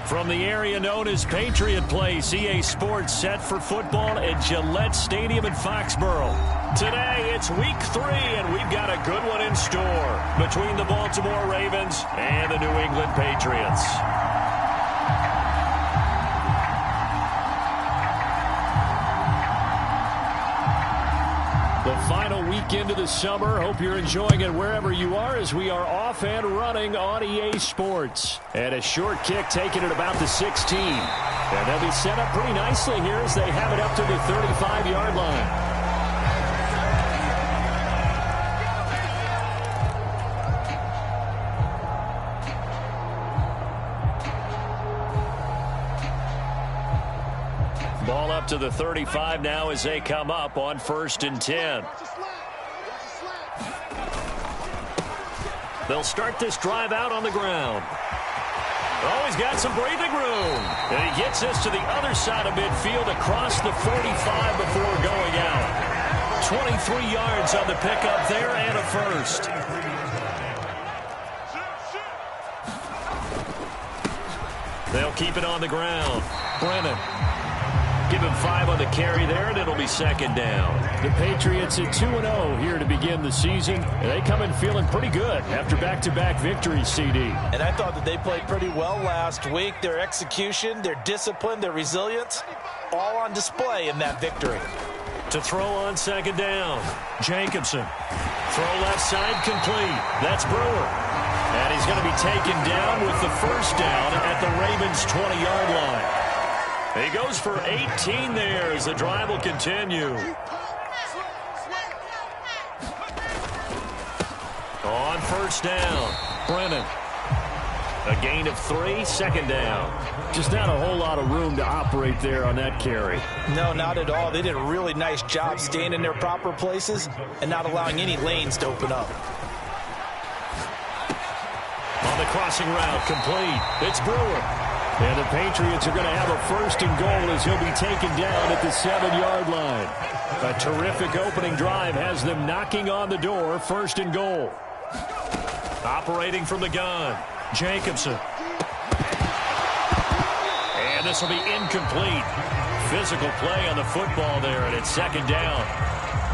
From the area known as Patriot Place, EA Sports set for football at Gillette Stadium in Foxborough. Today, it's week 3, and we've got a good one in store between the Baltimore Ravens and the New England Patriots. The final weekend of the summer. Hope you're enjoying it wherever you are as we are off and running on EA Sports. And a short kick taken at about the 16. And they'll be set up pretty nicely here as they have it up to the 35-yard line. Ball up to the 35 now as they come up on 1st and 10. They'll start this drive out on the ground. Oh, he's got some breathing room. And he gets this to the other side of midfield across the 45 before going out. 23 yards on the pickup there and a first. They'll keep it on the ground. Brennan. Give him 5 on the carry there, and it'll be 2nd down. The Patriots at 2-0 here to begin the season. And they come in feeling pretty good after back-to-back victories, CD. And I thought that they played pretty well last week. Their execution, their discipline, their resilience, all on display in that victory. To throw on 2nd down, Jacobson. Throw left side complete. That's Brewer. And he's going to be taken down with the 1st down at the Ravens' 20-yard line. He goes for 18 there as the drive will continue. On 1st down, Brennan. A gain of 3, 2nd down. Just not a whole lot of room to operate there on that carry. No, not at all. They did a really nice job staying in their proper places and not allowing any lanes to open up. On the crossing route, complete. It's Brewer. And the Patriots are going to have a 1st and goal as he'll be taken down at the 7-yard line. A terrific opening drive has them knocking on the door. 1st and goal. Operating from the gun, Jacobson. And this will be incomplete. Physical play on the football there, and it's 2nd down.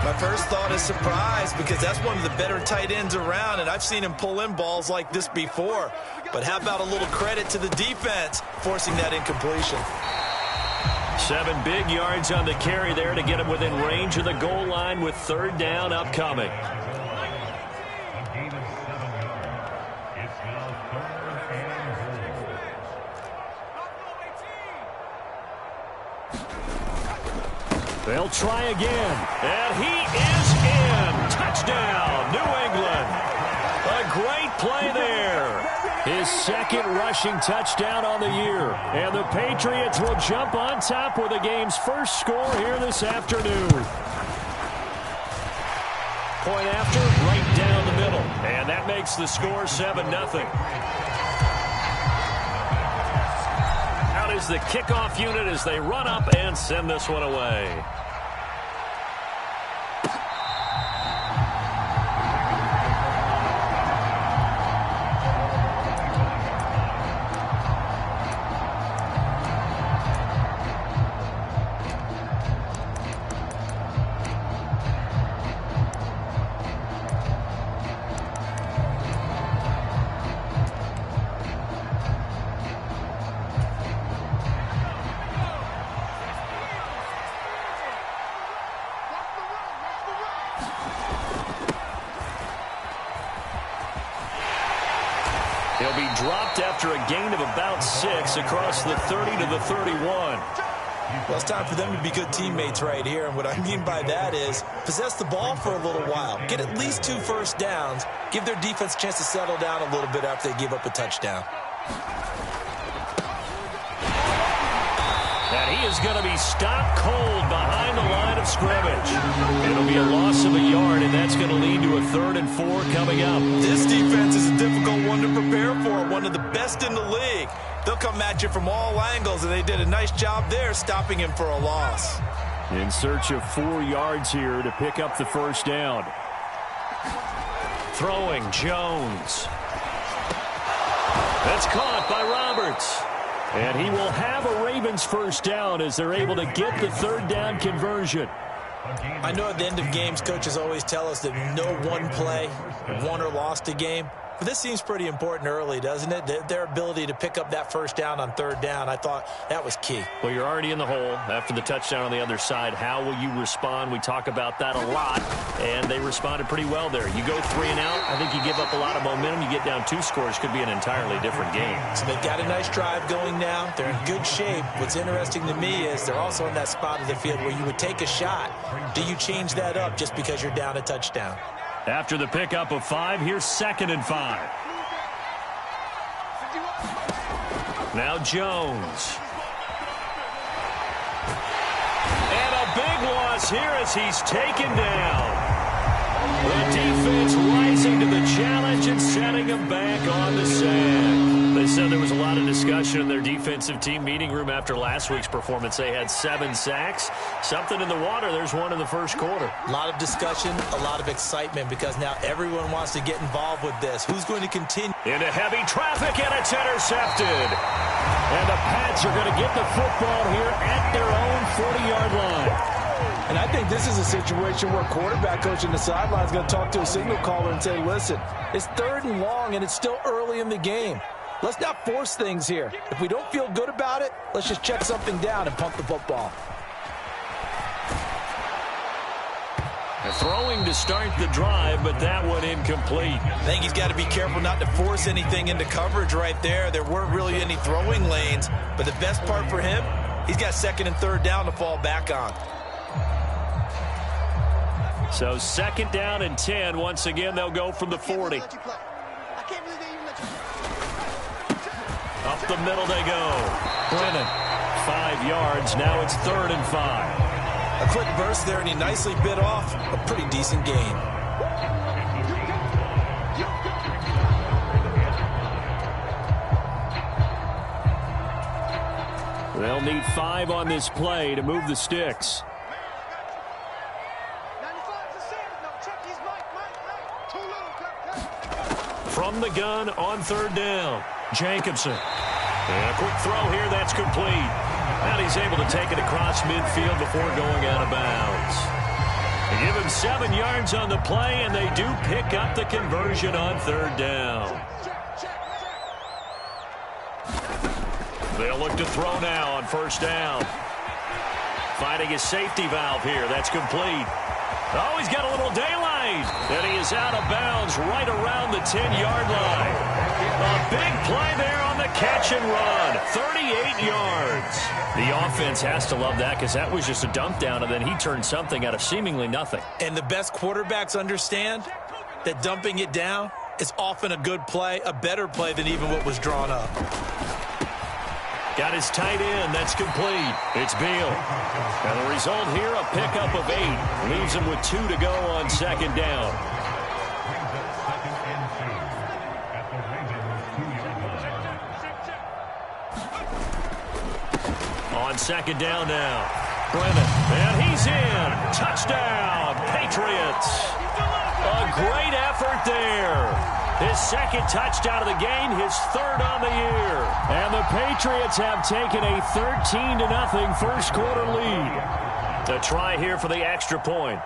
My first thought is surprise because that's one of the better tight ends around, and I've seen him pull in balls like this before. But how about a little credit to the defense forcing that incompletion? 7 big yards on the carry there to get him within range of the goal line with 3rd down upcoming. They'll try again. And he is in. Touchdown, New England. A great play there. His 2nd rushing touchdown on the year. And the Patriots will jump on top with the game's 1st score here this afternoon. Point after, right down the middle. And that makes the score 7-0. Out is the kickoff unit as they run up and send this one away. He'll be dropped after a gain of about 6 across the 30 to the 31. Well, it's time for them to be good teammates right here. And what I mean by that is possess the ball for a little while. Get at least 2 first downs. Give their defense a chance to settle down a little bit after they give up a touchdown. And he is going to be stopped cold behind the line of scrimmage. It'll be a loss of a yard, and that's going to lead to a 3rd and 4 coming up. This defense is a difficult one to prepare for, one of the best in the league. They'll come at you from all angles, and they did a nice job there stopping him for a loss. In search of 4 yards here to pick up the 1st down. Throwing, Jones. That's caught by Roberts. And he will have a Ravens first down as they're able to get the third down conversion. I know at the end of games, coaches always tell us that no one play won or lost a game. But this seems pretty important early, doesn't it? Their ability to pick up that first down on third down, I thought that was key. Well, you're already in the hole after the touchdown on the other side. How will you respond? We talk about that a lot, and they responded pretty well there. You go 3 and out, I think you give up a lot of momentum. You get down 2 scores, could be an entirely different game. So they've got a nice drive going now. They're in good shape. What's interesting to me is they're also in that spot of the field where you would take a shot. Do you change that up just because you're down a touchdown? After the pickup of 5, here's 2nd and 5. Now Jones. And a big loss here as he's taken down. The defense rising to the challenge and setting him back on the sack. They said there was a lot of discussion in their defensive team meeting room after last week's performance. They had 7 sacks. Something in the water. There's one in the first quarter. A lot of discussion, a lot of excitement because now everyone wants to get involved with this. Who's going to continue? Into heavy traffic, and it's intercepted. And the Pats are going to get the football here at their own 40-yard line. And I think this is a situation where quarterback coach in the sideline is going to talk to a signal caller and say, listen, it's 3rd and long, and it's still early in the game. Let's not force things here. If we don't feel good about it, let's just check something down and pump the football. Throwing to start the drive, but that one incomplete. I think he's got to be careful not to force anything into coverage right there. There weren't really any throwing lanes, but the best part for him, he's got 2nd and 3rd down to fall back on. So 2nd down and 10. Once again, they'll go from the 40. Up the middle they go. Brennan, 5 yards. Now it's 3rd and 5. A quick burst there, and he nicely bit off a pretty decent gain. They'll need 5 on this play to move the sticks. From the gun on 3rd down, Jacobson. And a quick throw here, that's complete. And he's able to take it across midfield before going out of bounds. They give him 7 yards on the play, and they do pick up the conversion on 3rd down. They'll look to throw now on 1st down. Finding his safety valve here. That's complete. Oh, he's got a little daylight. And he is out of bounds right around the 10-yard line. A big play there on the catch and run. 38 yards. The offense has to love that because that was just a dump down, and then he turned something out of seemingly nothing. And the best quarterbacks understand that dumping it down is often a good play, a better play than even what was drawn up. Got his tight end. That's complete. It's Beal. And the result here, a pickup of 8. Leaves him with 2 to go on 2nd down. On 2nd down now. Brennan. And he's in. Touchdown, Patriots. A great effort there. His 2nd touchdown of the game, his 3rd on the year. And the Patriots have taken a 13-0 first quarter lead. A try here for the extra point.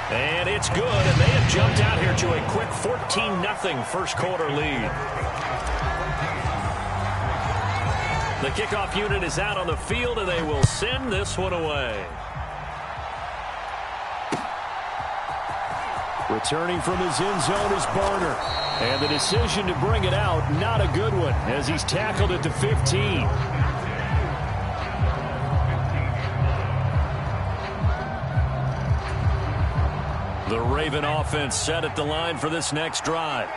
And it's good, and they have jumped out here to a quick 14-0 first quarter lead. The kickoff unit is out on the field, and they will send this one away. Returning from his end zone is Barner. And the decision to bring it out, not a good one, as he's tackled at the 15. The Raven offense set at the line for this next drive.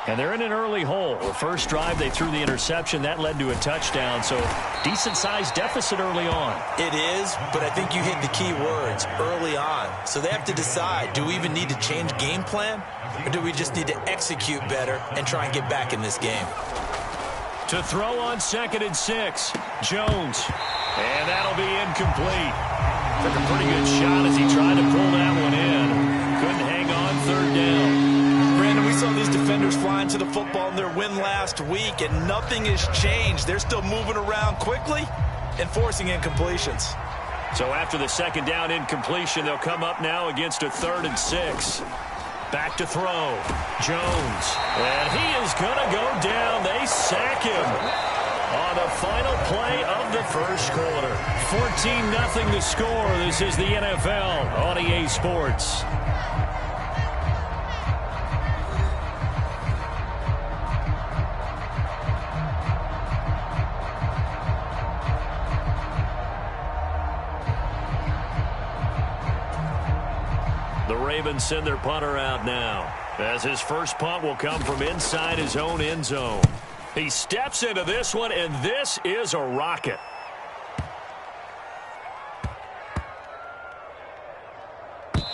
And they're in an early hole. The first drive, they threw the interception. That led to a touchdown, so decent-sized deficit early on. It is, but I think you hit the key words, early on. So they have to decide, do we even need to change game plan? Or do we just need to execute better and try and get back in this game? To throw on 2nd and 6, Jones. And that'll be incomplete. Took a pretty good shot as he tried to pull that one in. Couldn't hang on 3rd down. Brandon, we saw these defenders defenders flying to the football in their win last week, and nothing has changed. They're still moving around quickly and forcing incompletions. So after the second down incompletion, they'll come up now against a 3rd and 6. Back to throw. Jones. And he is going to go down. They sack him on the final play of the first quarter. 14-0 the score. This is the NFL on EA Sports. The Ravens send their punter out now, as his first punt will come from inside his own end zone. He steps into this one, and this is a rocket.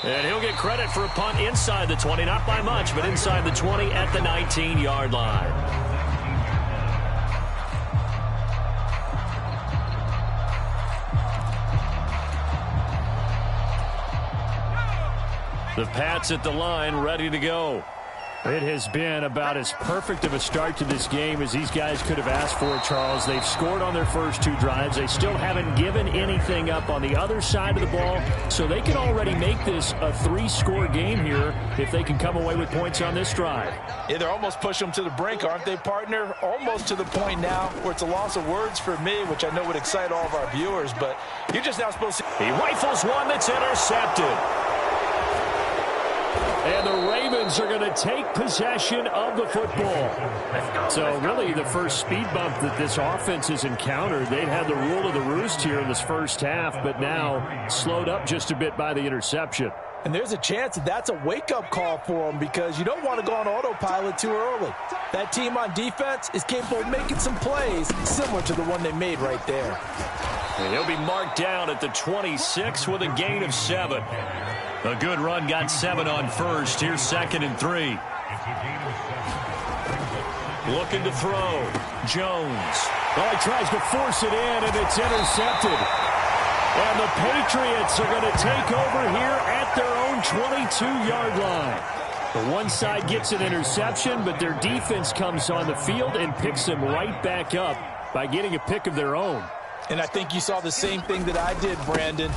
And he'll get credit for a punt inside the 20, not by much, but inside the 20 at the 19-yard line. The Pats at the line, ready to go. It has been about as perfect of a start to this game as these guys could have asked for, Charles. They've scored on their first 2 drives. They still haven't given anything up on the other side of the ball, so they can already make this a 3-score game here if they can come away with points on this drive. Yeah, they're almost pushing them to the brink, aren't they, partner? Almost to the point now where it's a loss of words for me, which I know would excite all of our viewers, but you're just now supposed to... He rifles one that's intercepted. And the Ravens are going to take possession of the football. So really the first speed bump that this offense has encountered. They'd had the rule of the roost here in this first half, but now slowed up just a bit by the interception. And there's a chance that that's a wake-up call for them, because you don't want to go on autopilot too early. That team on defense is capable of making some plays similar to the one they made right there. And he'll be marked down at the 26 with a gain of 7. A good run got 7 on first. Here's 2nd and 3. Looking to throw. Jones. Oh, he tries to force it in, and it's intercepted. And the Patriots are going to take over here at their own 22-yard line. The one side gets an interception, but their defense comes on the field and picks them right back up by getting a pick of their own. And I think you saw the same thing that I did, Brandon.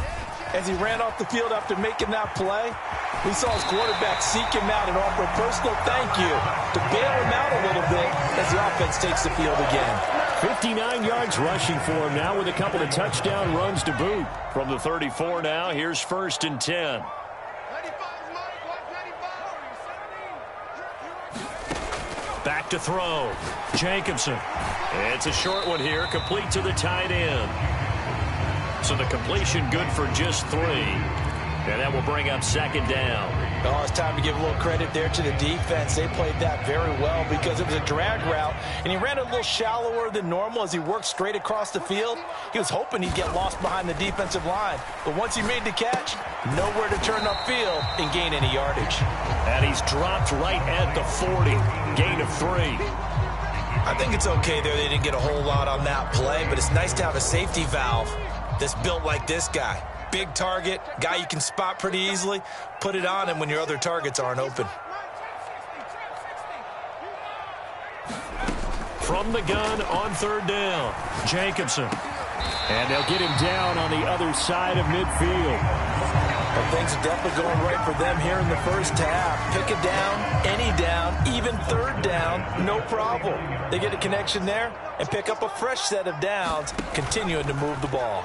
As he ran off the field after making that play, we saw his quarterback seek him out and offer a personal thank you to bail him out a little bit as the offense takes the field again. 59 yards rushing for him now with a couple of touchdown runs to boot. From the 34 now, here's 1st and 10. Back to throw. Jacobson. It's a short one here, complete to the tight end. So the completion good for just 3. And that will bring up 2nd down. Oh, it's time to give a little credit there to the defense. They played that very well because it was a drag route, and he ran a little shallower than normal as he worked straight across the field. He was hoping he'd get lost behind the defensive line. But once he made the catch, nowhere to turn upfield and gain any yardage. And he's dropped right at the 40. Gain of 3. I think it's okay there. They didn't get a whole lot on that play, but it's nice to have a safety valve that's built like this guy. Big target, guy you can spot pretty easily. Put it on him when your other targets aren't open. From the gun on 3rd down, Jacobson. And they'll get him down on the other side of midfield. Well, things are definitely going right for them here in the first half. Pick it down, any down, even 3rd down, no problem. They get a connection there and pick up a fresh set of downs, continuing to move the ball.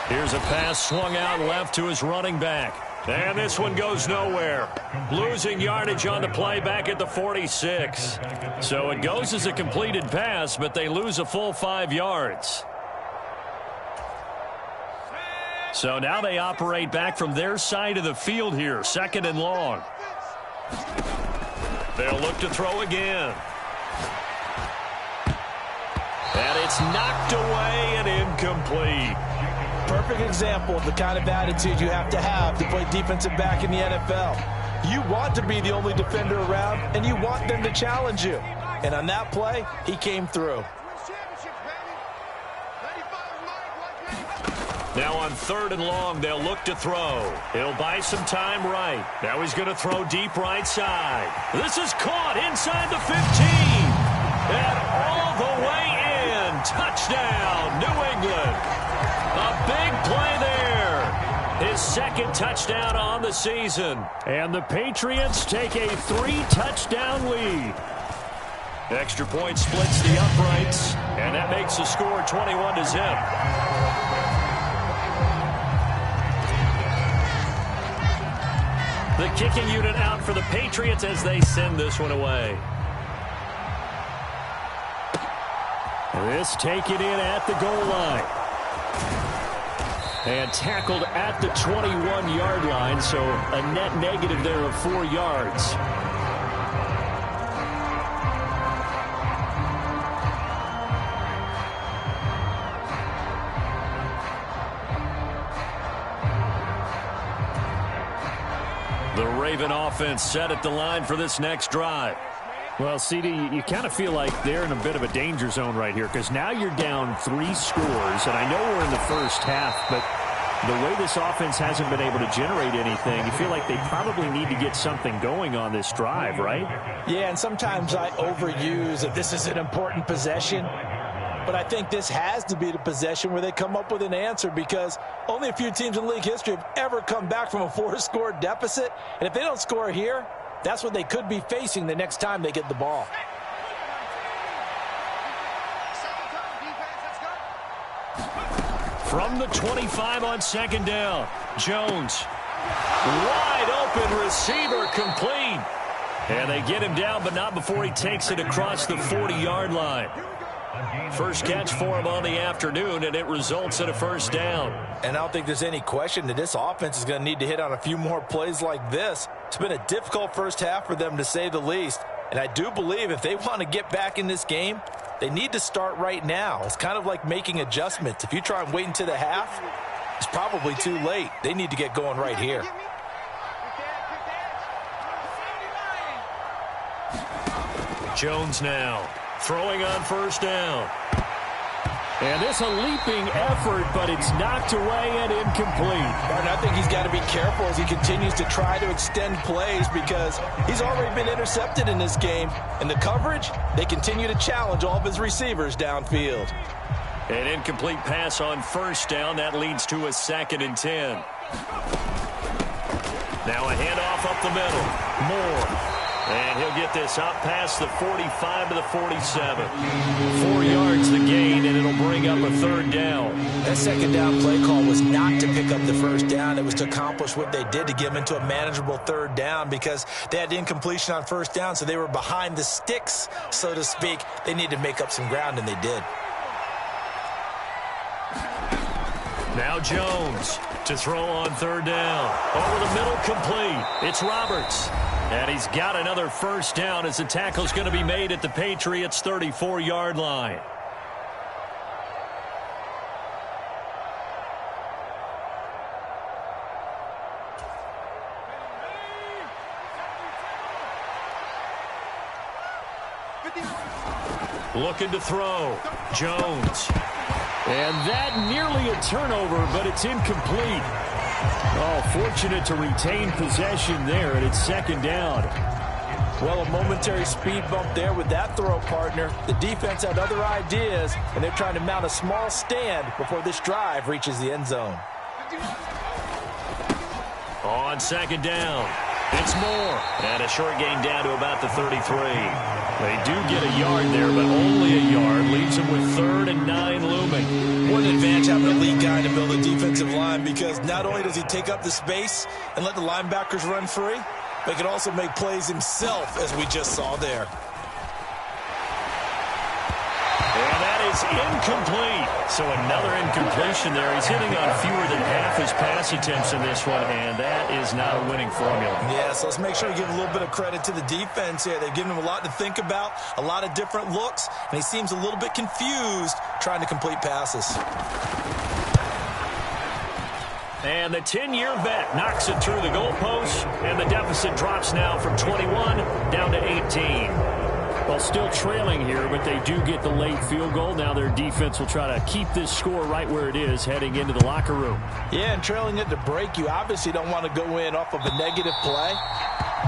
Here's a pass swung out left to his running back. And this one goes nowhere. Losing yardage on the play back at the 46. So it goes as a completed pass, but they lose a full 5 yards. So now they operate back from their side of the field here. 2nd and long. They'll look to throw again. And it's knocked away and incomplete. Perfect example of the kind of attitude you have to play defensive back in the NFL. You want to be the only defender around, and you want them to challenge you. And on that play, he came through. Now on 3rd and long, they'll look to throw. He'll buy some time right. Now he's going to throw deep right side. This is caught inside the 15. And all the way in. Touchdown, New England. A big play there. His 2nd touchdown on the season. And the Patriots take a 3-touchdown lead. Extra point splits the uprights. And that makes the score 21-0. The kicking unit out for the Patriots as they send this one away. This taken in at the goal line. And tackled at the 21-yard line, so a net negative there of 4 yards. The Raven offense set at the line for this next drive. Well, CD, you kind of feel like they're in a bit of a danger zone right here because now you're down 3 scores, and I know we're in the first half, but the way this offense hasn't been able to generate anything, you feel like they probably need to get something going on this drive, right? Yeah, and sometimes I overuse that this is an important possession. But I think this has to be the possession where they come up with an answer because only a few teams in league history have ever come back from a 4-score deficit. And if they don't score here, that's what they could be facing the next time they get the ball. From the 25 on 2nd down, Jones. Wide open receiver complete. And they get him down, but not before he takes it across the 40-yard line. First catch for him on the afternoon, and it results in a 1st down. And I don't think there's any question that this offense is going to need to hit on a few more plays like this. It's been a difficult first half for them, to say the least. And I do believe if they want to get back in this game, they need to start right now. It's kind of like making adjustments. If you try and wait until the half, it's probably too late. They need to get going right here. Jones now throwing on 1st down. And this a leaping effort, but it's knocked away and incomplete. And I think he's got to be careful as he continues to try to extend plays because he's already been intercepted in this game. And the coverage, they continue to challenge all of his receivers downfield. An incomplete pass on 1st down. That leads to a 2nd and 10. Now a handoff up the middle. Moore. And he'll get this up past the 45 to the 47. 4 yards the gain, and it'll bring up a 3rd down. That 2nd down play call was not to pick up the 1st down. It was to accomplish what they did to get them into a manageable 3rd down because they had incompletion on 1st down, so they were behind the sticks, so to speak. They needed to make up some ground, and they did. Now Jones to throw on 3rd down. Over the middle, complete. It's Roberts. And he's got another 1st down as the tackle's going to be made at the Patriots' 34-yard line. Looking to throw. Jones. And that nearly a turnover, but it's incomplete. Oh, fortunate to retain possession there, and it's 2nd down. Well, a momentary speed bump there with that throw, partner. The defense had other ideas, and they're trying to mount a small stand before this drive reaches the end zone. On 2nd down, it's Moore. And a short gain down to about the 33. They do get a yard there, but only a yard. Leaves them with 3rd and 9 looming. What an advantage having a lead guy to build a defensive line because not only does he take up the space and let the linebackers run free, but he can also make plays himself, as we just saw there. And that is incomplete. So another incompletion there. He's hitting on fewer than half his pass attempts in this one, and that is not a winning formula. Yeah, so let's make sure we give a little bit of credit to the defense here. They've given him a lot to think about, a lot of different looks, and he seems a little bit confused trying to complete passes. And the 10-year vet knocks it through the goalpost, and the deficit drops now from 21 down to 18. Well, still trailing here, but they do get the late field goal. Now their defense will try to keep this score right where it is heading into the locker room. Yeah, and trailing it to break, you obviously don't want to go in off of a negative play.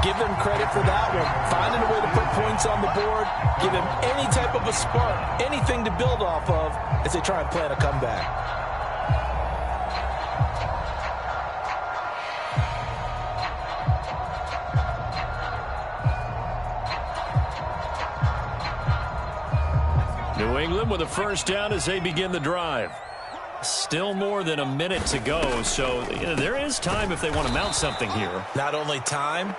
Give them credit for that one. Finding a way to put points on the board, give them any type of a spark, anything to build off of as they try and plan a comeback. New England with a first down as they begin the drive. Still more than a minute to go, so there is time if they want to mount something here. Not only time,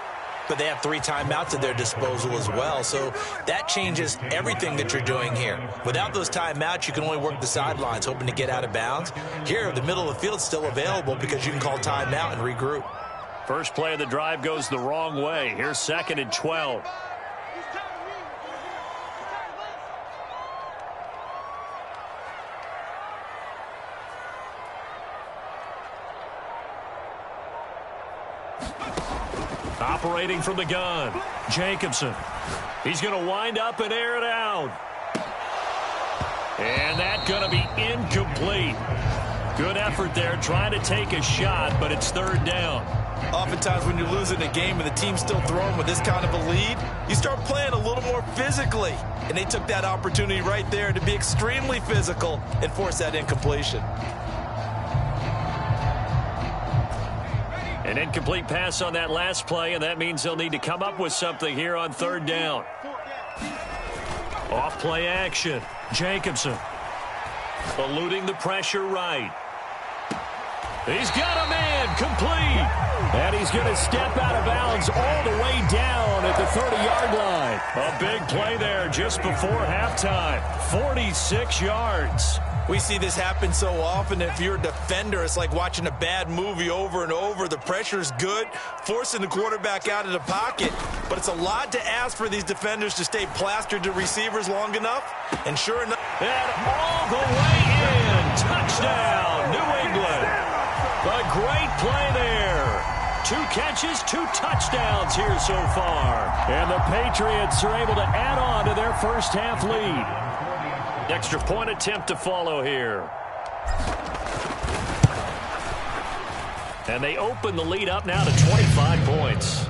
but they have 3 timeouts at their disposal as well, so that changes everything that you're doing here. Without those timeouts, you can only work the sidelines, hoping to get out of bounds. Here, the middle of the field is still available because you can call timeout and regroup. First play of the drive goes the wrong way. Here's 2nd and 12. Operating from the gun, Jacobson. He's going to wind up and air it out. And that's going to be incomplete. Good effort there, trying to take a shot, but it's 3rd down. Oftentimes when you're losing a game and the team's still throwing with this kind of a lead, you start playing a little more physically. And they took that opportunity right there to be extremely physical and force that incompletion. An incomplete pass on that last play, and that means they'll need to come up with something here on 3rd down. Off play action. Jacobson eluding the pressure right. He's got a man complete. And he's going to step out of bounds all the way down at the 30-yard line. A big play there just before halftime. 46 yards. We see this happen so often. If you're a defender, it's like watching a bad movie over and over. The pressure's good, forcing the quarterback out of the pocket. But it's a lot to ask for these defenders to stay plastered to receivers long enough. And sure enough, and all the way in. Touchdown, New England. A great play there. 2 catches, 2 touchdowns here so far. And the Patriots are able to add on to their first half lead. Extra point attempt to follow here. And they open the lead up now to 25 points.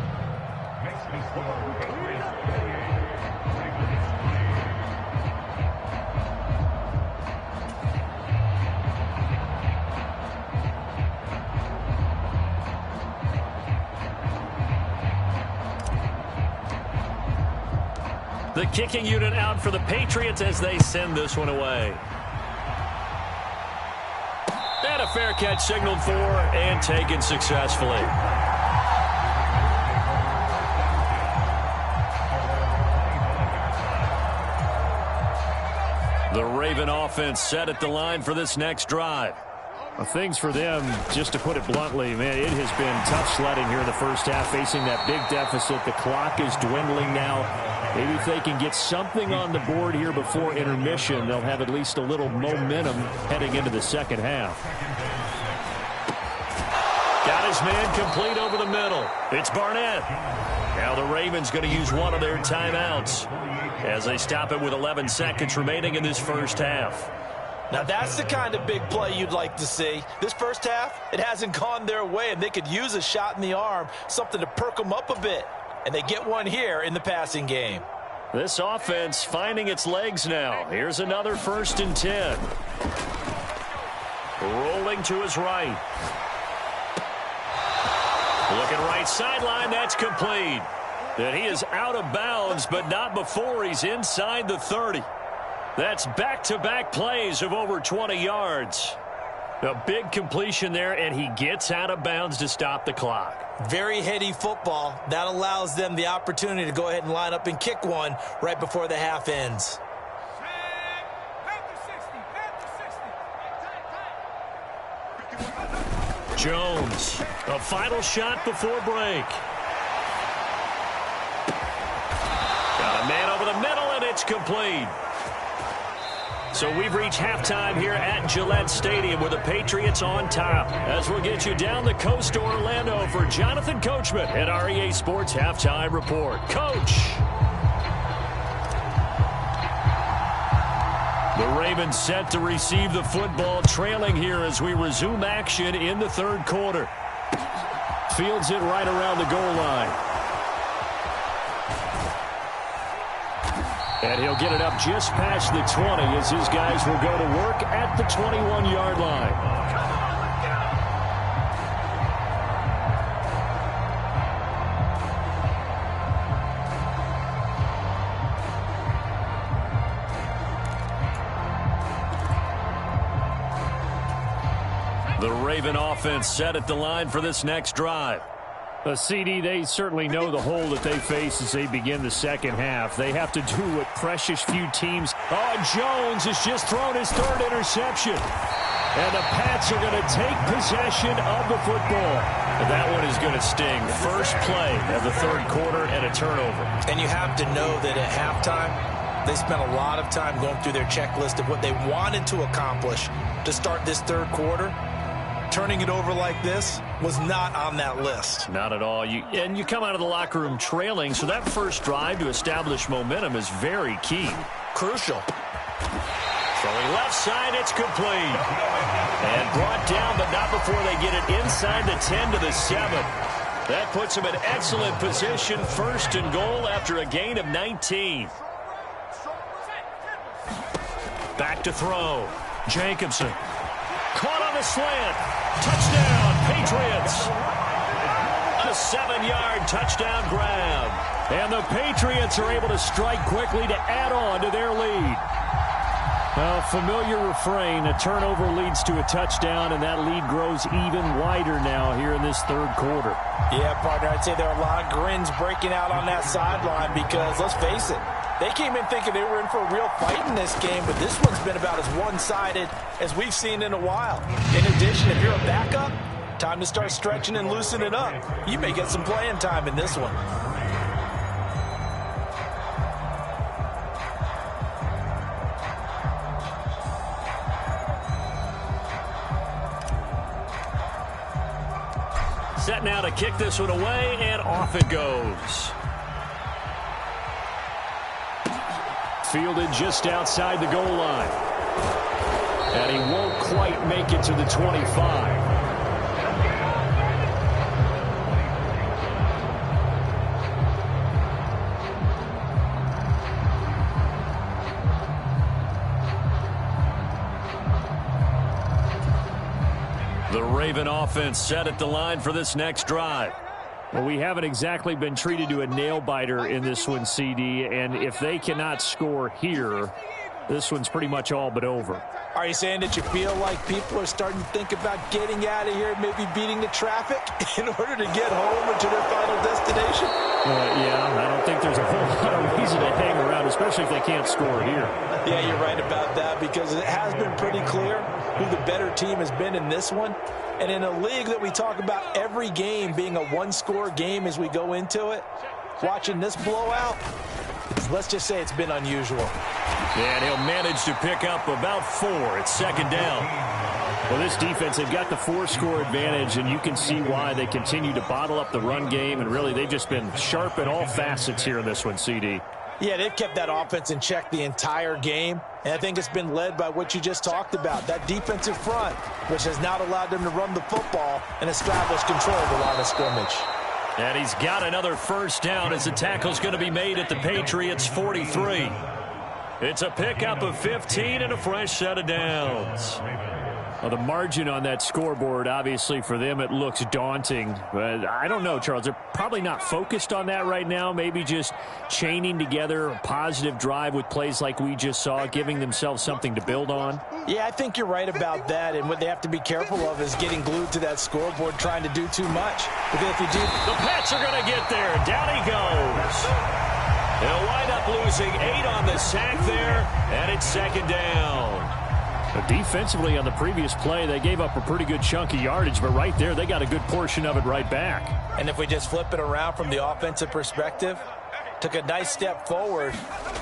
The kicking unit out for the Patriots as they send this one away. And a fair catch signaled for and taken successfully. The Raven offense set at the line for this next drive. Well, things for them, just to put it bluntly, man, it has been tough sledding here in the first half, facing that big deficit. The clock is dwindling now. Maybe if they can get something on the board here before intermission, they'll have at least a little momentum heading into the second half. Got his man complete over the middle. It's Barnett. Now the Ravens going to use one of their timeouts as they stop it with 11 seconds remaining in this first half. Now that's the kind of big play you'd like to see. This first half, it hasn't gone their way, and they could use a shot in the arm, something to perk them up a bit. And they get one here in the passing game. This offense finding its legs now. Here's another 1st and 10. Rolling to his right. Looking right sideline, that's complete. And he is out of bounds, but not before he's inside the 30. That's back-to-back plays of over 20 yards. A big completion there, and he gets out of bounds to stop the clock. Very heady football. That allows them the opportunity to go ahead and line up and kick one right before the half ends. Jones, a final shot before break. Got a man over the middle, and it's complete. So we've reached halftime here at Gillette Stadium with the Patriots on top. As we'll get you down the coast to Orlando for Jonathan Coachman at REA Sports Halftime Report. Coach. The Ravens set to receive the football, trailing here as we resume action in the third quarter. Fields it right around the goal line. And he'll get it up just past the 20 as his guys will go to work at the 21-yard line. The Raven offense set at the line for this next drive. CD, they certainly know the hole that they face as they begin the second half. They have to do what precious few teams. Oh, Jones has just thrown his third interception. And the Pats are going to take possession of the football. And that one is going to sting. First play of the third quarter and a turnover. And you have to know that at halftime, they spent a lot of time going through their checklist of what they wanted to accomplish to start this third quarter. Turning it over like this was not on that list. Not at all. And you come out of the locker room trailing, so that first drive to establish momentum is very key. Crucial. Throwing left side, it's complete. And brought down, but not before they get it inside the 10 to the 7. That puts them in excellent position, first and goal after a gain of 19. Back to throw. Jacobson. Caught on the slant. Touchdown, Patriots. A 7-yard touchdown grab. And the Patriots are able to strike quickly to add on to their lead. A familiar refrain, a turnover leads to a touchdown, and that lead grows even wider now here in this third quarter. Yeah, partner, I'd say there are a lot of grins breaking out on that sideline because, let's face it, they came in thinking they were in for a real fight in this game, but this one's been about as one-sided as we've seen in a while. In addition, if you're a backup, time to start stretching and loosening up. You may get some playing time in this one. Set now to kick this one away, and off it goes. Fielded just outside the goal line. And he won't quite make it to the 25. The Raven offense set at the line for this next drive. Well, we haven't exactly been treated to a nail-biter in this one, CD, and if they cannot score here, this one's pretty much all but over. Are you saying that you feel like people are starting to think about getting out of here, maybe beating the traffic in order to get home or to their final destination? Yeah, I don't think there's a whole lot of reason to hang around, especially if they can't score here. Yeah, you're right about that because it has been pretty clear who the better team has been in this one. And in a league that we talk about every game being a one-score game as we go into it, watching this blowout, let's just say it's been unusual. And he'll manage to pick up about 4. It's second down. Well, this defense, they've got the 4-score advantage, and you can see why they continue to bottle up the run game, and really they've just been sharp at all facets here in this one, CD. Yeah, they've kept that offense in check the entire game, and I think it's been led by what you just talked about, that defensive front, which has not allowed them to run the football and establish control of the line of scrimmage. And he's got another first down as the tackle's going to be made at the Patriots' 43. It's a pickup of 15 and a fresh set of downs. Well, the margin on that scoreboard, obviously, for them, it looks daunting. But I don't know, Charles. They're probably not focused on that right now. Maybe just chaining together a positive drive with plays like we just saw, giving themselves something to build on. Yeah, I think you're right about that. And what they have to be careful of is getting glued to that scoreboard, trying to do too much. Because if you do... The Pats are going to get there. Down he goes. They'll wind up losing 8 on the sack there, and it's second down. But defensively on the previous play, they gave up a pretty good chunk of yardage, but right there, they got a good portion of it right back. And if we just flip it around from the offensive perspective, took a nice step forward,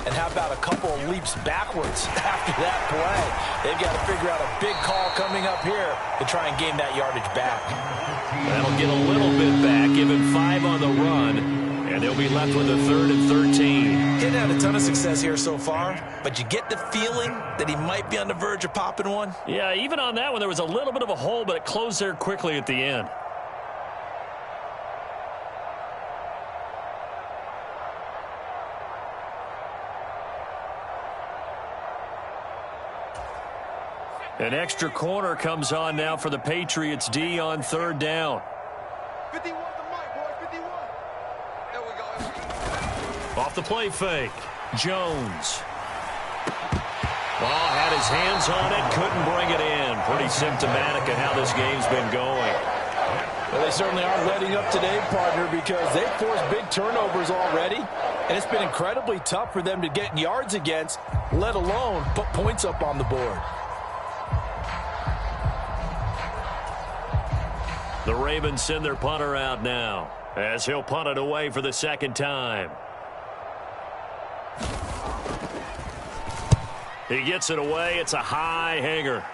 and how about a couple of leaps backwards after that play? They've got to figure out a big call coming up here to try and gain that yardage back. That'll get a little bit back, give him 5 on the run, and they'll be left with a 3rd and 13. Didn't have a ton of success here so far, but you get the feeling that he might be on the verge of popping one. Yeah, even on that one, there was a little bit of a hole, but it closed there quickly at the end. An extra corner comes on now for the Patriots D on third down. 51 the mic, boy, 51. There we go. Off the play fake. Jones. Well, had his hands on it, couldn't bring it in. Pretty symptomatic of how this game's been going. Well, they certainly aren't letting up today, partner, because they've forced big turnovers already, and it's been incredibly tough for them to get yards against, let alone put points up on the board. The Ravens send their punter out now, as he'll punt it away for the second time. He gets it away. It's a high hanger.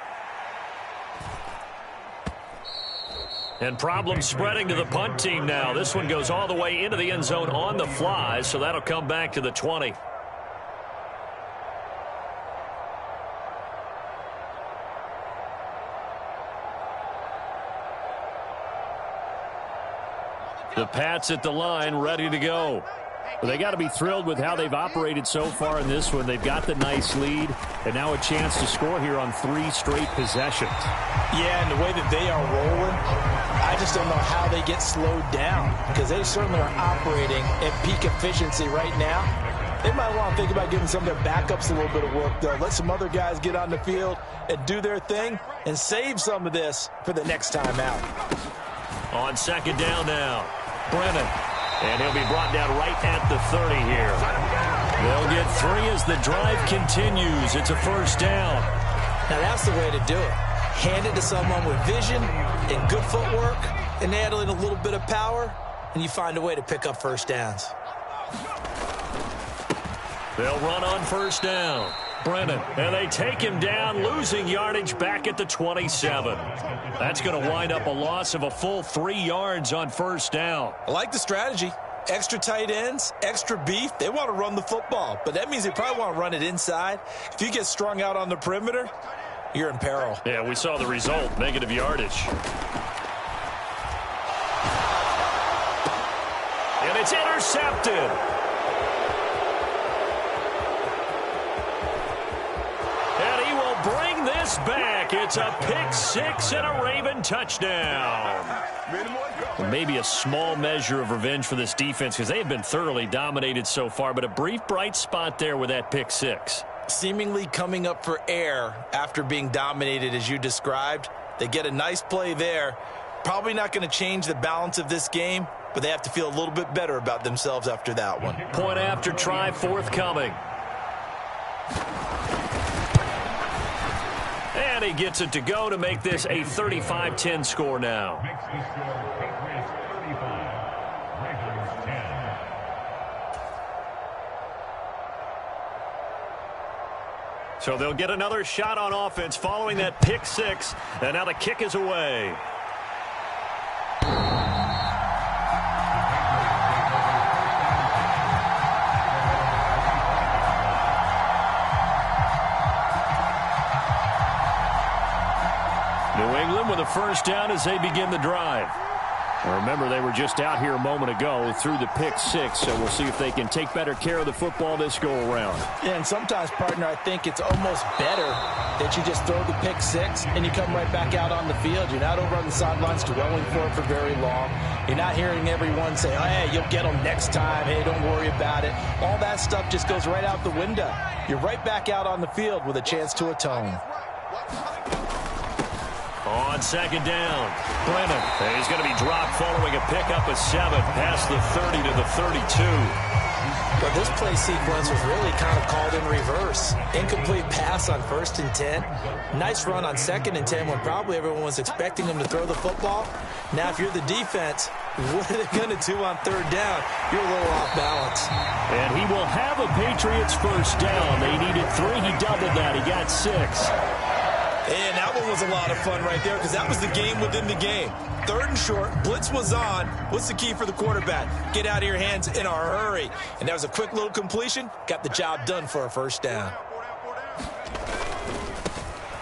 And problems spreading to the punt team now. This one goes all the way into the end zone on the fly, so that'll come back to the 20. The Pats at the line, ready to go. Well, they got to be thrilled with how they've operated so far in this one. They've got the nice lead, and now a chance to score here on 3 straight possessions. Yeah, and the way that they are rolling, I just don't know how they get slowed down, because they certainly are operating at peak efficiency right now. They might want to think about giving some of their backups a little bit of work, though. Let some other guys get on the field and do their thing and save some of this for the next time out. On second down now, Brennan. And he'll be brought down right at the 30 here. They'll get 3 as the drive continues. It's a first down. Now that's the way to do it. Hand it to someone with vision and good footwork, and add in a little bit of power, and you find a way to pick up first downs. They'll run on first down. Brennan, and they take him down, losing yardage back at the 27. That's going to wind up a loss of a full 3 yards on first down. I like the strategy. Extra tight ends, extra beef. They want to run the football, but that means they probably want to run it inside. If you get strung out on the perimeter, you're in peril. Yeah, we saw the result, negative yardage. And it's intercepted. Bring this back. It's a pick-6 and a Raven touchdown. Maybe a small measure of revenge for this defense because they have been thoroughly dominated so far, but a brief bright spot there with that pick-6. Seemingly coming up for air after being dominated as you described. They get a nice play there. Probably not going to change the balance of this game, but they have to feel a little bit better about themselves after that one. Point after try forthcoming. And he gets it to go to make this a 35-10 score now. So they'll get another shot on offense following that pick-6, and now the kick is away. New England with a first down as they begin the drive. Remember, they were just out here a moment ago through the pick-6, so we'll see if they can take better care of the football this go-around. Yeah, and sometimes, partner, I think it's almost better that you just throw the pick-6 and you come right back out on the field. You're not over on the sidelines dwelling for it for very long. You're not hearing everyone say, oh, hey, you'll get them next time. Hey, don't worry about it. All that stuff just goes right out the window. You're right back out on the field with a chance to atone. On second down, Brennan. He's going to be dropped following a pickup of 7 past the 30 to the 32. But this play sequence was really kind of called in reverse. Incomplete pass on 1st and 10. Nice run on 2nd and 10 when probably everyone was expecting him to throw the football. Now, if you're the defense, what are they going to do on 3rd down? You're a little off balance. And he will have a Patriots first down. They needed 3. He doubled that. He got 6. And that one was a lot of fun right there because that was the game within the game. 3rd and short, blitz was on. What's the key for the quarterback? Get out of your hands in a hurry. And that was a quick little completion. Got the job done for a first down.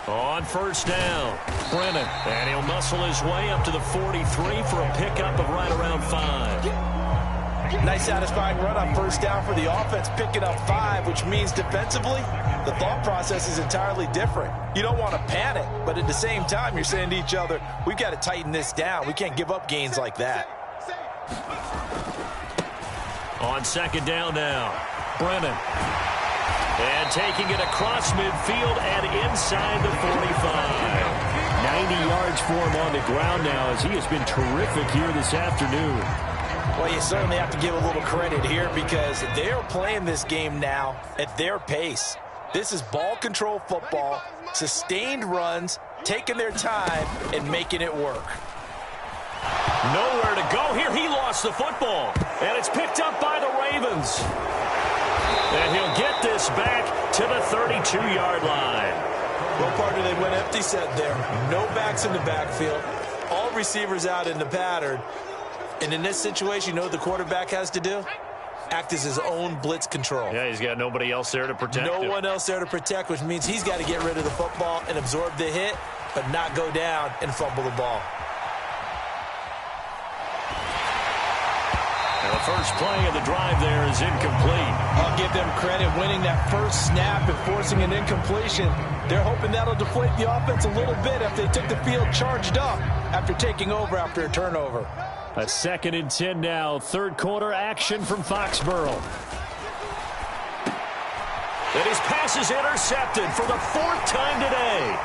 On first down, Brennan. And he'll muscle his way up to the 43 for a pickup of right around 5. Nice satisfying run on first down for the offense, picking up 5, which means defensively, the thought process is entirely different. You don't want to panic, but at the same time, you're saying to each other, we've got to tighten this down. We can't give up gains like that. On second down now, Brennan. And taking it across midfield and inside the 45. 90 yards for him on the ground now as he has been terrific here this afternoon. Well, you certainly have to give a little credit here because they're playing this game now at their pace. This is ball control football, sustained runs, taking their time and making it work. Nowhere to go here. He lost the football. And it's picked up by the Ravens. And he'll get this back to the 32-yard line. Well, partner, they went empty set there. No backs in the backfield. All receivers out in the pattern. And in this situation, you know what the quarterback has to do? Act as his own blitz control. Yeah, he's got nobody else there to protect him. No one else there to protect, which means he's got to get rid of the football and absorb the hit, but not go down and fumble the ball. And the first play of the drive there is incomplete. I'll give them credit winning that first snap and forcing an incompletion. They're hoping that'll deflate the offense a little bit after they took the field charged up after taking over after a turnover. A 2nd and 10 now. 3rd quarter action from Foxborough. And his pass is intercepted for the 4th time today.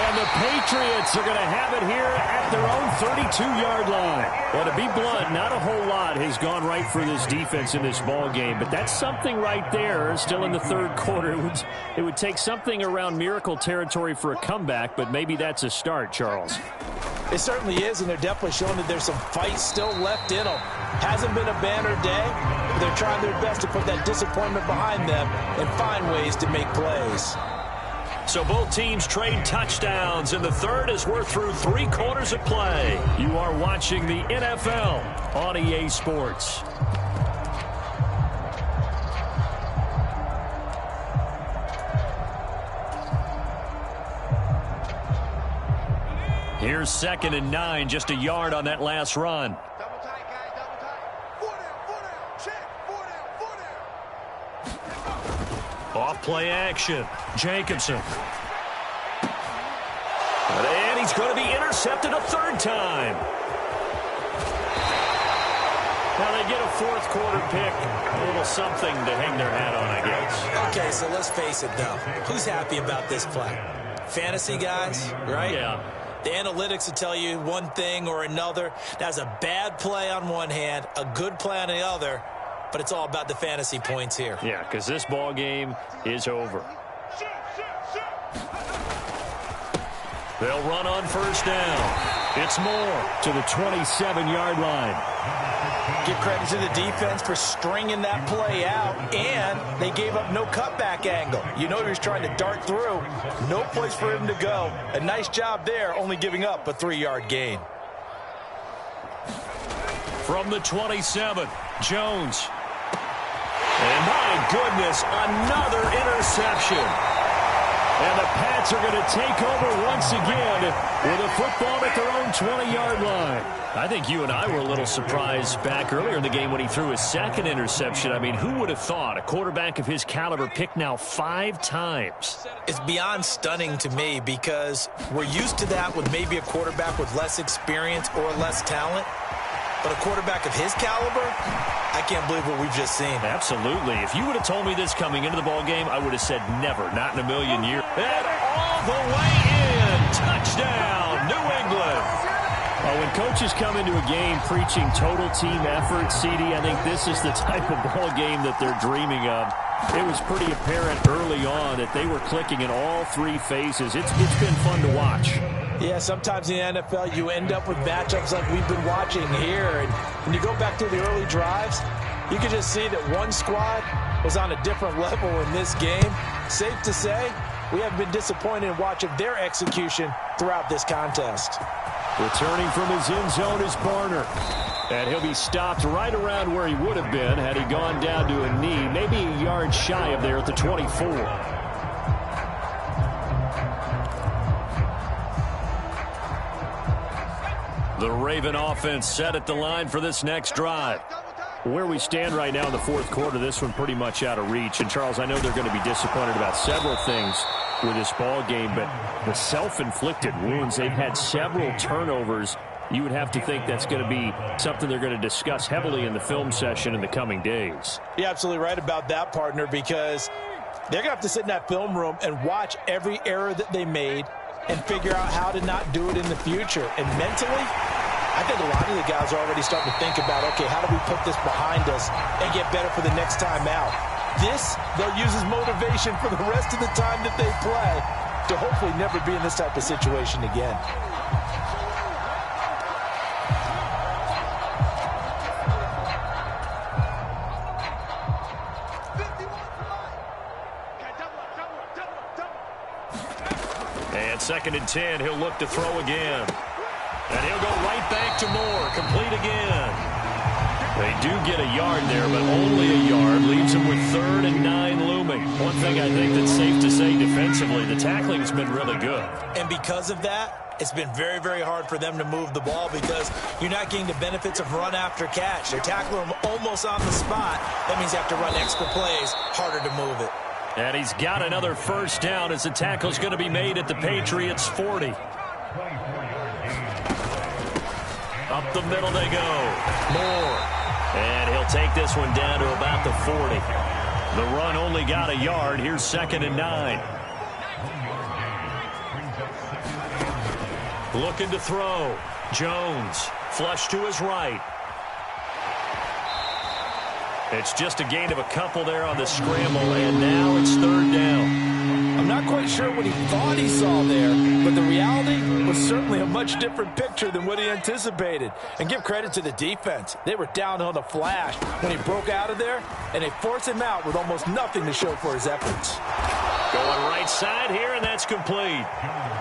And the Patriots are going to have it here at their own 32-yard line. Well, to be blunt, not a whole lot has gone right for this defense in this ball game, but that's something right there. Still in the 3rd quarter. It would take something around miracle territory for a comeback, but maybe that's a start, Charles. It certainly is, and they're definitely showing that there's some fight still left in them. Hasn't been a banner day, but they're trying their best to put that disappointment behind them and find ways to make plays. So both teams trade touchdowns in the 3rd as we're through 3 quarters of play. You are watching the NFL on EA Sports. Here's 2nd and 9, just a yard on that last run. Double tight, guys, double tight. 4 down, check, 4 down. Off play action. Jacobson. And he's going to be intercepted a 3rd time. Now they get a 4th quarter pick. A little something to hang their hat on, I guess. Okay, so let's face it, though. Who's happy about this play? Fantasy guys, right? Yeah. The analytics will tell you one thing or another. That's a bad play on one hand, a good play on the other, but it's all about the fantasy points here. Yeah, because this ball game is over. They'll run on first down. It's Moore to the 27-yard line. Give credit to the defense for stringing that play out, and they gave up no cutback angle. You know he was trying to dart through. No place for him to go. A nice job there, only giving up a 3-yard gain. From the 27, Jones. And my goodness, another interception. And the Pats are going to take over once again with a football at their own 20-yard line. I think you and I were a little surprised back earlier in the game when he threw his 2nd interception. I mean, who would have thought a quarterback of his caliber picked now 5 times? It's beyond stunning to me because we're used to that with maybe a quarterback with less experience or less talent. But a quarterback of his caliber, I can't believe what we've just seen. Absolutely. If you would have told me this coming into the ball game, I would have said never, not in a million years. And all the way in. Touchdown, New England. When coaches come into a game preaching total team effort, CD, I think this is the type of ball game that they're dreaming of. It was pretty apparent early on that they were clicking in all 3 phases. It's been fun to watch. Yeah, sometimes in the NFL you end up with matchups like we've been watching here. And when you go back to the early drives, You could just see that one squad was on a different level in this game. Safe to say, we have been disappointed in watching their execution throughout this contest. Returning from his end zone is Barner. And he'll be stopped right around where he would have been had he gone down to a knee, maybe a yard shy of there at the 24. The Raven offense set at the line for this next drive. Where we stand right now in the fourth quarter, this one pretty much out of reach. And, Charles, I know they're going to be disappointed about several things with this ball game, but the self-inflicted wounds, they've had several turnovers. You would have to think that's going to be something they're going to discuss heavily in the film session in the coming days. You're absolutely right about that, partner, because they're going to have to sit in that film room and watch every error that they made and figure out how to not do it in the future. And mentally, I think a lot of the guys are already starting to think about, okay, how do we put this behind us and get better for the next time out? This, they'll use as motivation for the rest of the time that they play to hopefully never be in this type of situation again. And 2nd and 10, he'll look to throw again. And he'll go right back to Moore, complete again. They do get a yard there, but only a yard. Leaves them with 3rd and 9 looming. One thing I think that's safe to say defensively, the tackling's been really good. And because of that, it's been very, very hard for them to move the ball because you're not getting the benefits of run after catch. They're tackling them almost on the spot. That means you have to run extra plays, harder to move it. And he's got another first down as the tackle's going to be made at the Patriots 40. Up the middle they go. Moore. And he'll take this one down to about the 40. The run only got a yard. Here's 2nd and 9. Looking to throw. Jones. Flush to his right. It's just a gain of a couple there on the scramble, and now it's 3rd down. I'm not quite sure what he thought he saw there, but the reality was certainly a much different picture than what he anticipated. And give credit to the defense. They were down on the flash when he broke out of there, and they forced him out with almost nothing to show for his efforts. Going right side here, and that's complete.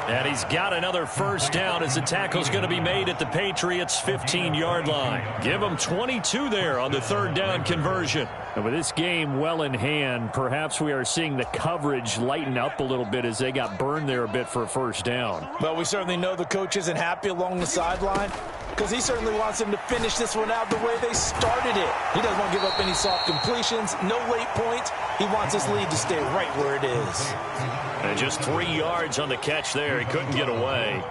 And he's got another first down as the tackle's going to be made at the Patriots' 15-yard line. Give them 22 there on the 3rd down conversion. And with this game well in hand, perhaps we are seeing the coverage lighten up a little bit as they got burned there a bit for a first down. Well, we certainly know the coach isn't happy along the sideline because he certainly wants them to finish this one out the way they started it. He doesn't want to give up any soft completions, no late points. He wants his lead to stay right where it is. And just 3 yards on the catch there. He couldn't get away.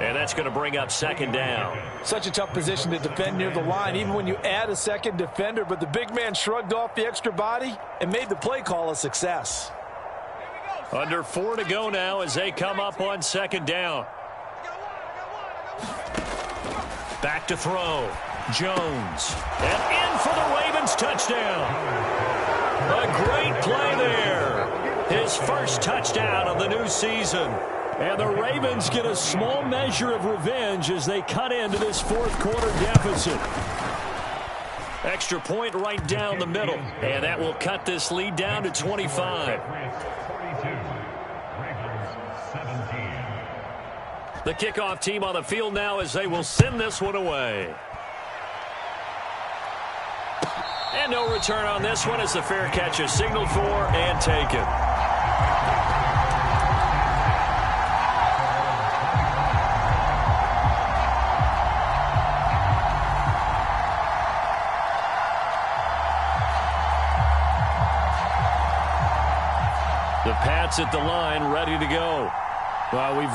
And that's going to bring up 2nd down. Such a tough position to defend near the line, even when you add a second defender. But the big man shrugged off the extra body and made the play call a success. Under 4 to go now as they come up on 2nd down. Back to throw. Jones. And in for the Ravens touchdown. A great play there. His first touchdown of the new season. And the Ravens get a small measure of revenge as they cut into this fourth quarter deficit. Extra point right down the middle. And that will cut this lead down to 25. The kickoff team on the field now as they will send this one away. And no return on this one as the fair catch is signaled for and taken. The Pats at the line, ready to go. Well, we've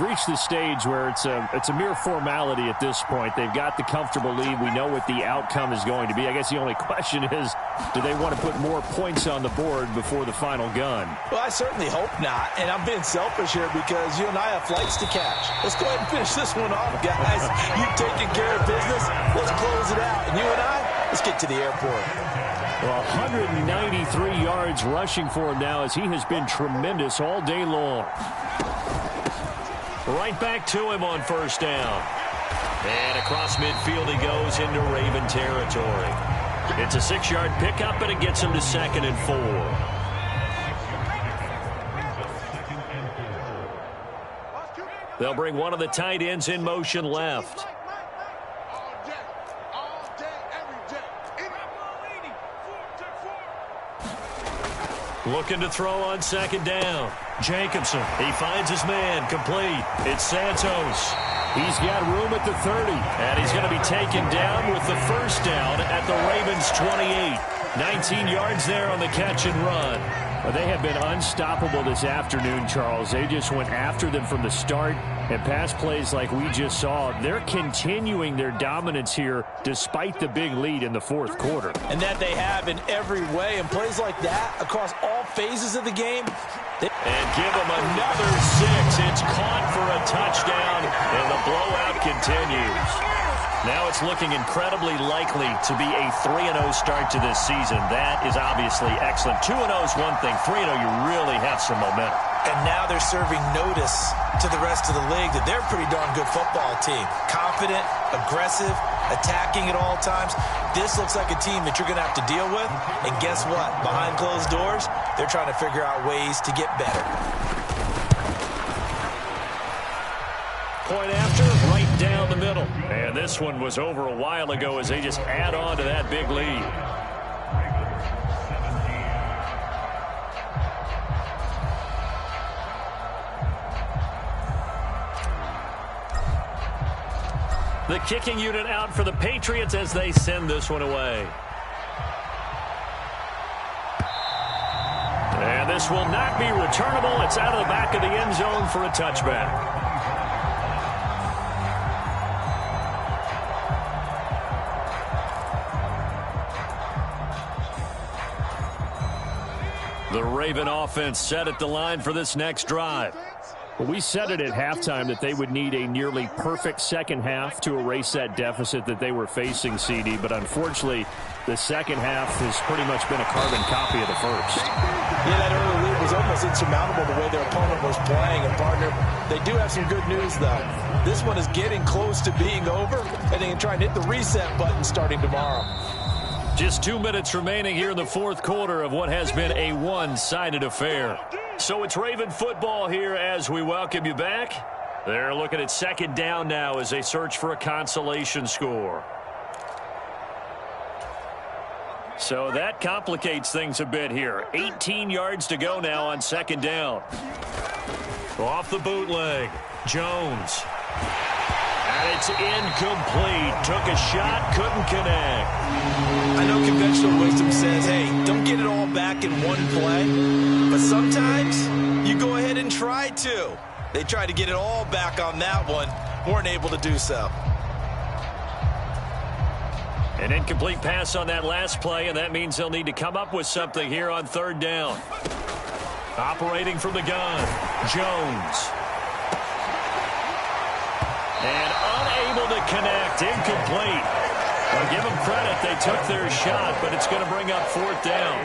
reached the stage where it's a mere formality at this point. They've got the comfortable lead. We know what the outcome is going to be. I guess the only question is, do they want to put more points on the board before the final gun? Well, I certainly hope not. And I'm being selfish here because you and I have flights to catch. Let's go ahead and finish this one off, guys. You've taken care of business. Let's close it out. And you and I, let's get to the airport. Well, 193 yards rushing for him now as he has been tremendous all day long. Right back to him on first down. And across midfield he goes into Raven territory. It's a 6-yard pickup, and it gets him to 2nd and 4. They'll bring one of the tight ends in motion left. Looking to throw on 2nd down. Jacobson, he finds his man, complete. It's Santos. He's got room at the 30. And he's going to be taken down with the first down at the Ravens' 28. 19 yards there on the catch and run. Well, they have been unstoppable this afternoon, Charles. They just went after them from the start. And pass plays like we just saw, they're continuing their dominance here despite the big lead in the 4th quarter. And that they have in every way. And plays like that across all phases of the game. And give them another 6. It's caught for a touchdown, and the blowout continues. Now it's looking incredibly likely to be a 3-0 start to this season. That is obviously excellent. 2-0 is one thing. 3-0, you really have some momentum. And now they're serving notice to the rest of the league that they're a pretty darn good football team. Confident, aggressive, attacking at all times. This looks like a team that you're going to have to deal with. And guess what? Behind closed doors, they're trying to figure out ways to get better. Point after, right down the middle. And this one was over a while ago as they just add on to that big lead. The kicking unit out for the Patriots as they send this one away. And this will not be returnable. It's out of the back of the end zone for a touchback. The Raven offense set at the line for this next drive. We said it at halftime that they would need a nearly perfect second half to erase that deficit that they were facing, CD. But unfortunately, the second half has pretty much been a carbon copy of the first. Yeah, that early lead was almost insurmountable the way their opponent was playing. And, partner, they do have some good news, though. This one is getting close to being over, and they can try and hit the reset button starting tomorrow. Just 2 minutes remaining here in the 4th quarter of what has been a one-sided affair. So it's Raven football here as we welcome you back. They're looking at 2nd down now as they search for a consolation score. So that complicates things a bit here. 18 yards to go now on 2nd down. Off the bootleg, Jones. And it's incomplete. Took a shot, couldn't connect. I know conventional wisdom says, hey, don't get it all back in one play. But sometimes you go ahead and try to. They tried to get it all back on that one. Weren't able to do so. An incomplete pass on that last play, and that means they'll need to come up with something here on 3rd down. Operating from the gun, Jones. And unable to connect, incomplete. Well, give them credit, they took their shot, but it's going to bring up 4th down.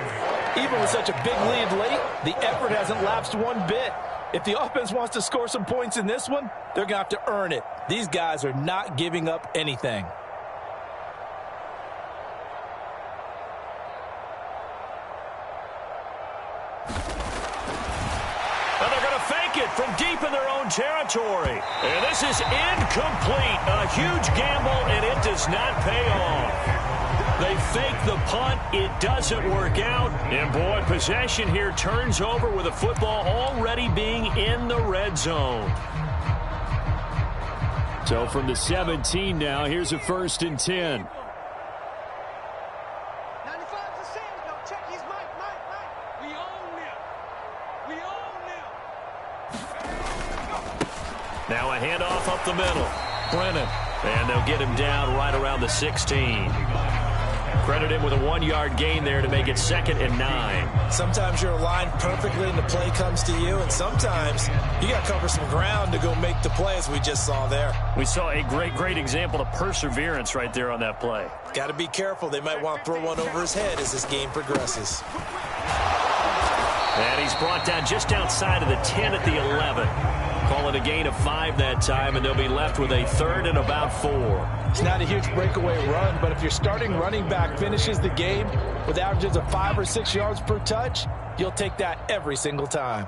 Even with such a big lead late, the effort hasn't lapsed one bit. If the offense wants to score some points in this one, they're going to have to earn it. These guys are not giving up anything. And they're going to fake it from deep in their own territory. And this is incomplete. A huge gamble, and it does not pay off. They fake the punt. It doesn't work out. And, boy, possession here turns over with a football already being in the red zone. So from the 17 now, here's a 1st and 10. Now a handoff up the middle. Brennan. And they'll get him down right around the 16. Credit him with a 1-yard gain there to make it 2nd and 9. Sometimes you're aligned perfectly and the play comes to you, and sometimes you got to cover some ground to go make the play, as we just saw there. We saw a great example of perseverance right there on that play. Got to be careful. They might want to throw one over his head as this game progresses. And he's brought down just outside of the 10 at the 11. Call it a gain of 5 that time, and they'll be left with a 3rd and about 4. It's not a huge breakaway run, but if your starting running back finishes the game with averages of 5 or 6 yards per touch, you'll take that every single time.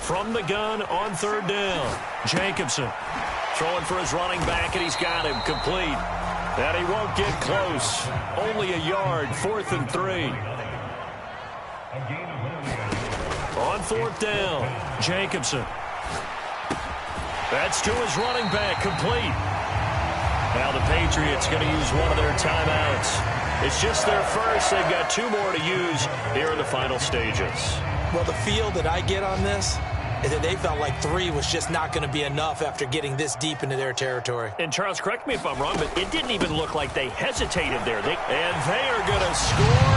From the gun on 3rd down, Jacobson throwing for his running back, and he's got him complete. And he won't get close. Only a yard, 4th and 3. On 4th down, Jacobson. That's to his running back, complete. Now the Patriots going to use one of their timeouts. It's just their first. They've got 2 more to use here in the final stages. Well, the feel that I get on this is that they felt like 3 was just not going to be enough after getting this deep into their territory. And Charles, correct me if I'm wrong, but it didn't even look like they hesitated there. And they are going to score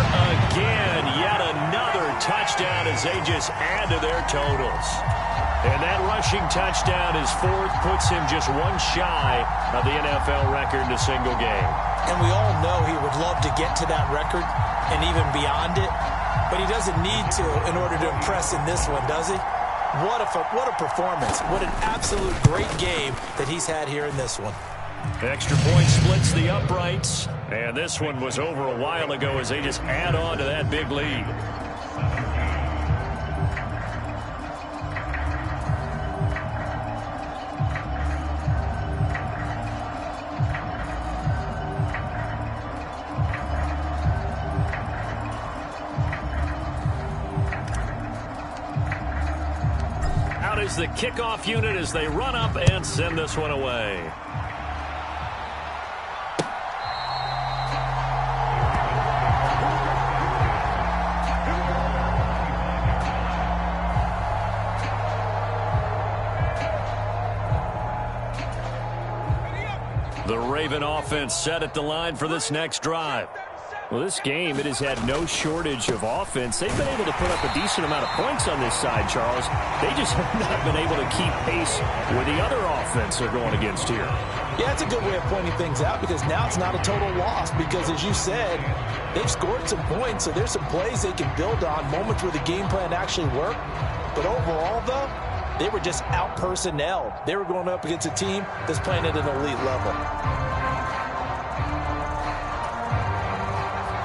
again. Yet another touchdown as they just add to their totals. And that rushing touchdown, his 4th, puts him just 1 shy of the NFL record in a single game. And we all know he would love to get to that record and even beyond it, but he doesn't need to in order to impress in this one, does he? What a performance. What an absolute great game that he's had here in this one. Extra point splits the uprights. And this one was over a while ago as they just add on to that big lead. Is the kickoff unit as they run up and send this one away. The Raven offense set at the line for this next drive. Well, this game, it has had no shortage of offense. They've been able to put up a decent amount of points on this side, Charles. They just have not been able to keep pace with the other offense they're going against here. Yeah, it's a good way of pointing things out because now it's not a total loss because, as you said, they've scored some points, so there's some plays they can build on, moments where the game plan actually worked. But overall, though, they were just out-personnelled. They were going up against a team that's playing at an elite level.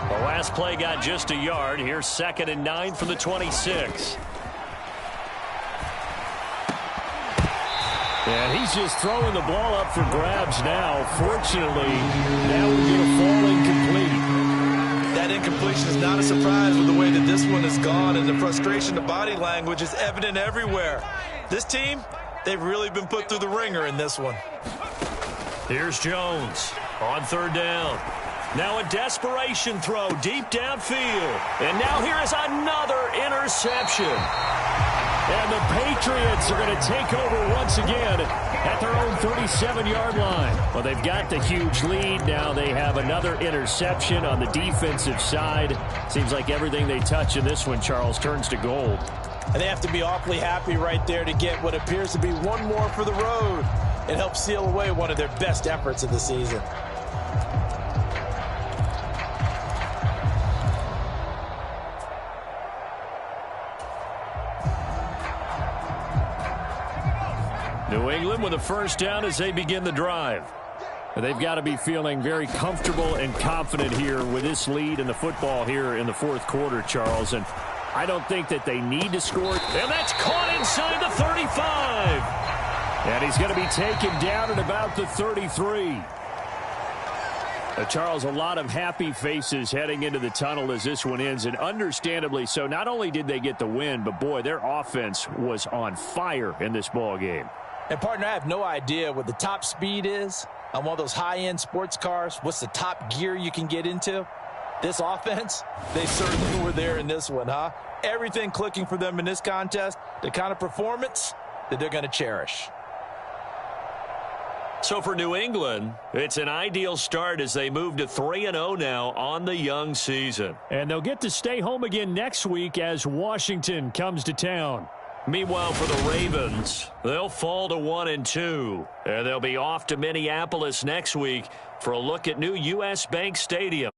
The last play got just a yard. Here's 2nd and 9 from the 26. And he's just throwing the ball up for grabs now. Fortunately, that would be a fall incomplete. That incompletion is not a surprise with the way that this one has gone, and the frustration, the body language is evident everywhere. This team, they've really been put through the ringer in this one. Here's Jones on 3rd down. Now a desperation throw deep downfield. And now here is another interception. And the Patriots are going to take over once again at their own 37-yard line. Well, they've got the huge lead. Now they have another interception on the defensive side. Seems like everything they touch in this one, Charles, turns to gold. And they have to be awfully happy right there to get what appears to be one more for the road. It helps seal away one of their best efforts of the season. New England with a 1st down as they begin the drive. They've got to be feeling very comfortable and confident here with this lead in the football here in the 4th quarter, Charles. And I don't think that they need to score. And that's caught inside the 35. And he's going to be taken down at about the 33. Charles, a lot of happy faces heading into the tunnel as this one ends, and understandably so. Not only did they get the win, but, boy, their offense was on fire in this ball game. And, partner, I have no idea what the top speed is on one of those high-end sports cars. What's the top gear you can get into? This offense, they certainly were there in this one, huh? Everything clicking for them in this contest, the kind of performance that they're going to cherish. So for New England, it's an ideal start as they move to 3-0 now on the young season. And they'll get to stay home again next week as Washington comes to town. Meanwhile, for the Ravens, they'll fall to 1-2. And they'll be off to Minneapolis next week for a look at new U.S. Bank Stadium.